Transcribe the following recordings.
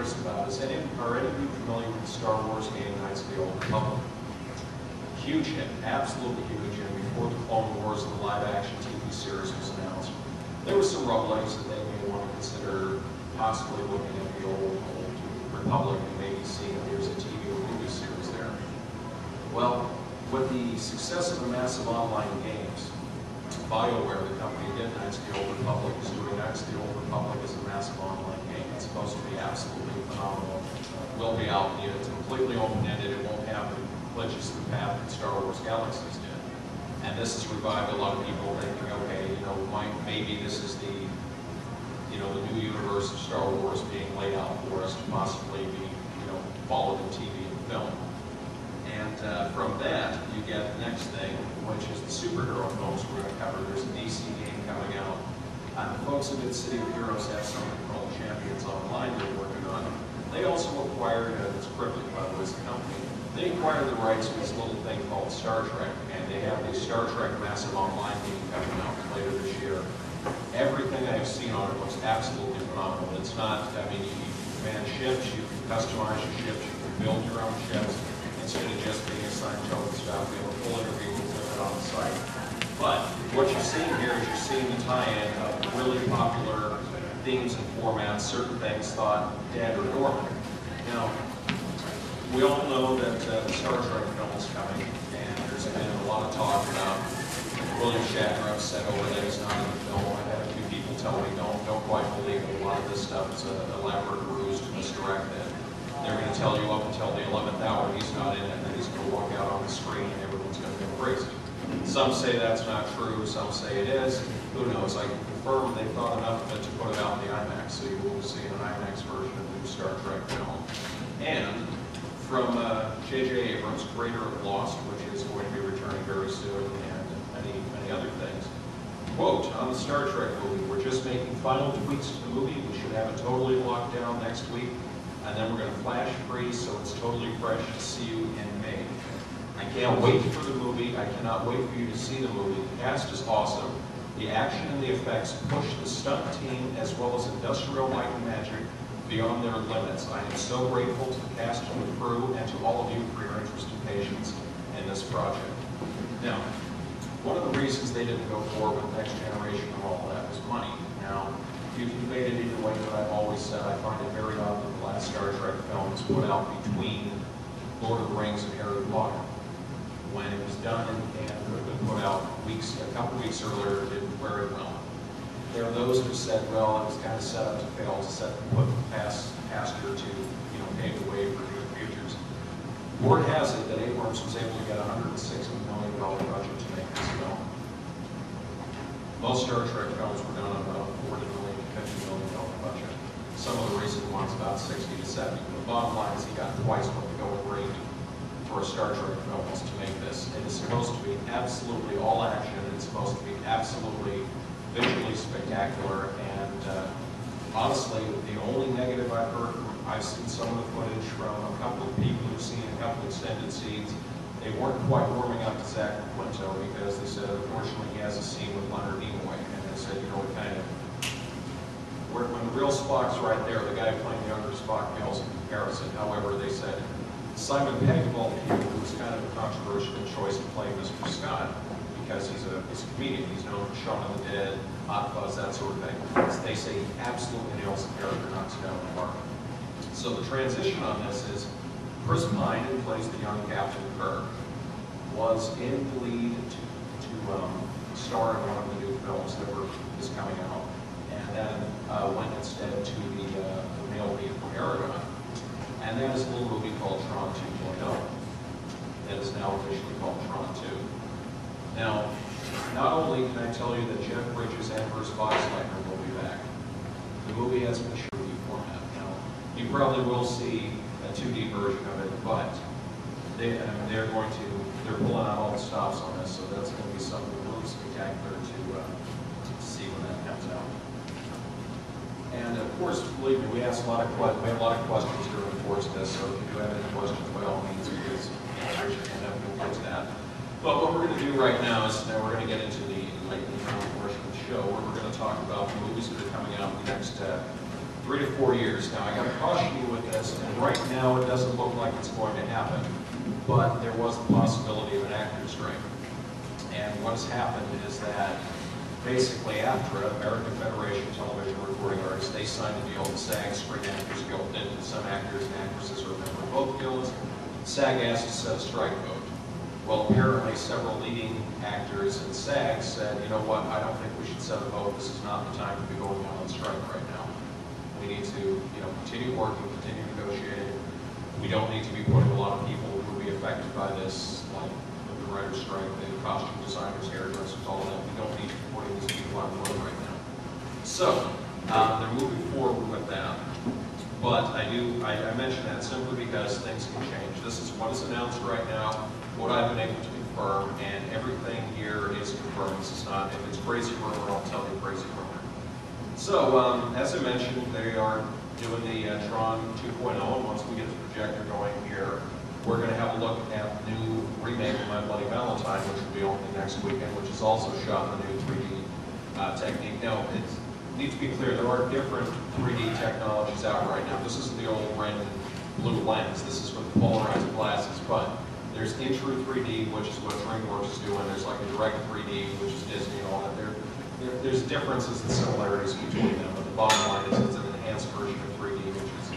curious about is, are any of you familiar with the Star Wars game Knights of the Old Republic? Huge hit, absolutely huge, and before the Clone Wars and the live-action TV series was announced, there was some rumblings that they may want to consider possibly looking at the old Republic and maybe seeing if there's a TV or movie series there. Well, with the success of the massive online games, BioWare, the company that did Knights of the Old Republic, is doing Knights of the Old Republic as a massive online game. It's supposed to be absolutely phenomenal. Will be out, it's completely open-ended. It won't have the glitches the path that Star Wars Galaxies did. And this has revived a lot of people thinking, okay, maybe this is the the new universe of Star Wars being laid out for us to possibly be, followed in TV and film. And from that, you get the next thing, which is the superhero films we're going to cover. There's a DC game coming out. The folks at City of Heroes have something called Champions Online they're working on. They also acquired, it's Cryptic, by the way, as a company, they acquired the rights to this little thing called Star Trek, and they have the Star Trek Massive Online game coming out later this year. Everything I've seen on it looks absolutely phenomenal. It's not, you can command ships, you can customize your ships, you can build your own ships, instead of just being assigned token stuff. We have a full interview with it on the site. But what you're seeing here is you're seeing the tie-in of really popular themes and formats, certain things thought dead or dormant. Now, we all know that the Star Trek film is coming, and there's been a lot of talk about William Shatner upset over that he's not in the film. I've had a few people tell me, don't quite believe it. A lot of this stuff is an elaborate ruse to misdirect it. They're going to tell you up until the 11th hour he's not in it, and then he's going to walk out on the screen and everyone's going to go crazy. Some say that's not true, some say it is. Who knows? I can confirm they thought enough of it to put it out in the IMAX, so you will see an IMAX version of the new Star Trek film. And from J.J. Abrams, creator of Lost, which is going to be returning very soon, and many other things. Quote, on the Star Trek movie, we're just making final tweaks to the movie. We should have it totally locked down next week, and then we're going to flash freeze so it's totally fresh to see you in May. I can't wait for the movie. I cannot wait for you to see the movie. The cast is awesome. The action and the effects push the stunt team as well as industrial light and magic beyond their limits. I am so grateful to the cast and the crew and to all of you for your interest and patience in this project. Now, one of the reasons they didn't go forward with Next Generation and all that was money. Now, you can debate it either way, but I've always said I find it very odd that the last Star Trek film was put out between Lord of the Rings and Harry Potter. When it was done and could have been put out a couple weeks earlier, it did very well. There are those who said, well, it was kind of set up to fail, to put pasture to pave the way for new futures. Word has it that Abrams was able to get a $160 million budget to make this film. Most Star Trek films were done on about $40 million to $50 million budget. Some of the recent ones about 60 to 70. But the bottom line is he got twice what the going rate for a Star Trek film was to make this. It is supposed to be absolutely all action. It's supposed to be absolutely visually spectacular. And honestly, the only negative I've heard I've seen some of the footage from a couple of people who've seen a couple of extended scenes. They weren't quite warming up to Zach Quinto because they said, unfortunately, he has a scene with Leonard Nimoy. And they said, it kind of, when the real Spock's right there, the guy playing the younger Spock pales in comparison. However, they said, Simon Pegg, of all people, was kind of a controversial choice to play Mr. Scott because he's a comedian. He's known for Shaun of the Dead, Hot Fuzz, that sort of thing. They say he absolutely nails the character, knocks it out of the park. So the transition on this is Chris Pine, who plays the young Captain Kirk, was in the lead to star in one of the new films that is coming out, and then went instead to the male lead from Aragon. And that is a little movie called Tron 2.0 that is now officially called Tron 2. Now, not only can I tell you that Jeff Bridges and Bruce Boxleitner will be back, the movie has been shot in format. Now, you probably will see a 2D version of it, but they're pulling out all the stops on this, so that's going to be something really spectacular to see when that comes out. And of course, believe me, we have a lot of questions during the course of this, so if you do have any questions, by all means, please raise your hand up and we'll get to that. But what we're going to do right now is now we're going to get into the lightning round portion of the show, where we're going to talk about the movies that are coming out in the next 3 to 4 years. Now, I got to caution you with this, and right now it doesn't look like it's going to happen, but there was the possibility of an actor's strike. And what has happened is that basically after American Federation of Television Recording Artists, they signed a deal with SAG, Screen Actors Guild, and some actors and actresses are a member of both guilds. SAG asked to set a strike vote. Well, apparently several leading actors in SAG said, you know what, I don't think we should set a vote. This is not the time to be going out on strike right now. We need to, continue working, continue negotiating. We don't need to be putting a lot of people who would be affected by this, like the writer's strike, the costume designers, hairdressers, all of that. We don't need to be putting these people on the road right now. So, they're moving forward with that. But I mention that simply because things can change. This is what is announced right now, what I've been able to confirm, and everything here is confirmed. This is not, if it's crazy rumor, I'll tell you crazy rumor. So, as I mentioned, they are doing the Tron 2.0, and once we get the projector going here, we're going to have a look at the new remake of My Bloody Valentine, which will be opening next weekend, which is also shot in the new 3D technique. Now, it needs to be clear, there are different 3D technologies out right now. This is the old red and blue lens. This is with the polarized glasses, but there's in-true 3D, which is what DreamWorks is doing. There's like a direct 3D, which is Disney and all that. There's differences and similarities between them, but the bottom line is it's an enhanced version of 3D, which is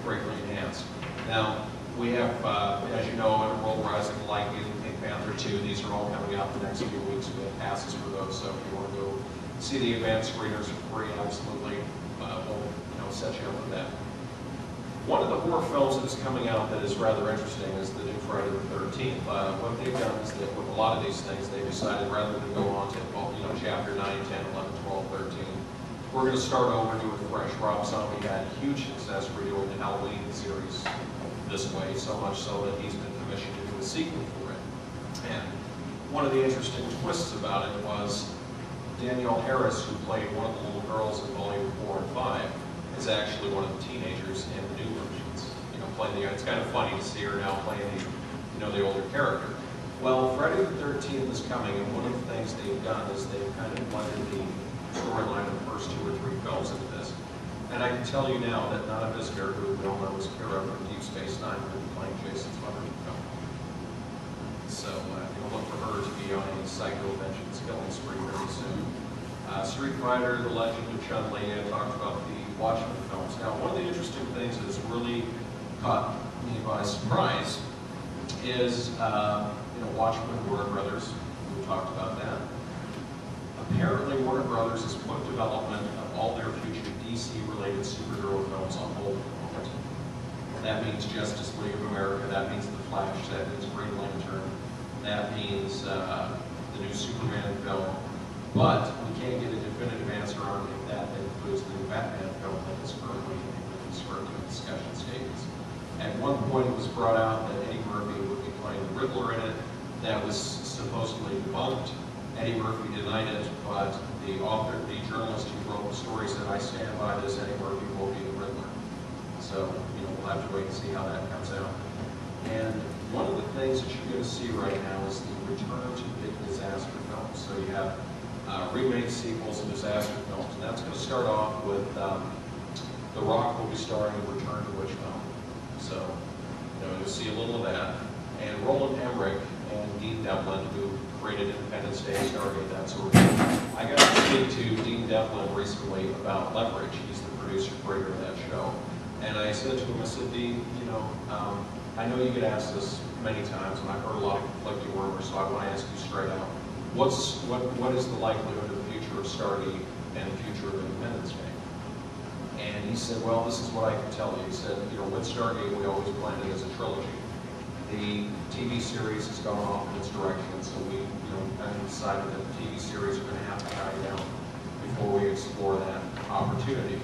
greatly enhanced. Now, we have, as you know, Roll Rising, Lightning, Pink Panther 2. These are all coming out the next few weeks. We have passes for those, so if you want to go see the advanced screeners for free, absolutely, we'll set you up with that. One of the horror films that is coming out that is rather interesting is the new Friday the 13th. What they've done is that with a lot of these things, they decided rather than go on to chapter 9, 10, 11, 12, 13, we're going to start over, do it fresh. Rob Zombie had huge success redoing the Halloween series this way, so much so that he's been commissioned to do a sequel for it. And one of the interesting twists about it was Danielle Harris, who played one of the little girls in Volume 4 and 5, is actually one of the teenagers in the new versions. Playing it's kind of funny to see her now playing the older character. Well, Friday the 13th is coming, and one of the things they've done is they've kind of blended the storyline of the first 2 or 3 films into this. And I can tell you now that Nana Visitor, who we all know is Kira from Deep Space Nine, will be playing Jason's mother in the film. So look for her to be on a psycho vengeance killing spree very soon. Street Fighter, The Legend of Chun-Li, I talked about the Watchmen films. Now, one of the interesting things that has really caught me by surprise is, Watchmen, Warner Brothers. We talked about that. Apparently, Warner Brothers has put development of all their future DC-related superhero films on hold at the moment. That means Justice League of America. That means The Flash. That means Green Lantern. That means the new Superman film. But we can't get a definitive answer on if that includes the new Batman film that is currently in the discussion stages. At one point, it was brought out that Eddie Murphy would be playing the Riddler in it. That was supposedly debunked. Eddie Murphy denied it, but the journalist who wrote the story said, I stand by this, Eddie Murphy will be the Riddler. So, we'll have to wait and see how that comes out. And one of the things that you're going to see right now is the return to big disaster films. So you have remakes, sequels, and disaster films. And that's going to start off with The Rock will be starring in Return to Witch Mountain. So, you'll see a little of that. And Roland Emmerich and Dean Devlin, who created Independence Day, Stargate, that sort of thing. I got to speak to Dean Devlin recently about Leverage. He's the producer creator of that show. And I said to him, I said, Dean, I know you get asked this many times, and I've heard a lot of conflicting rumors, so I want to ask you straight out. What is the likelihood of the future of Stargate and the future of Independence Day? And he said, well, this is what I can tell you. He said, with Stargate, we always planned it as a trilogy. The TV series has gone off in its direction, so we kind of decided that the TV series are going to have to die down before we explore that opportunity.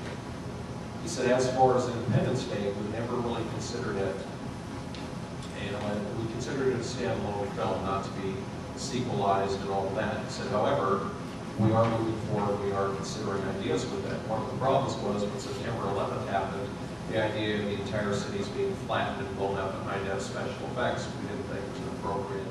He said, as far as Independence Day, we never really considered it, and we considered it a standalone film, not to be sequelized and all of that. He said, however, we are moving forward, we are considering ideas with that. One of the problems was when September 11th happened, the idea of the entire cities being flattened and blown out behind that special effects, we didn't think was an appropriate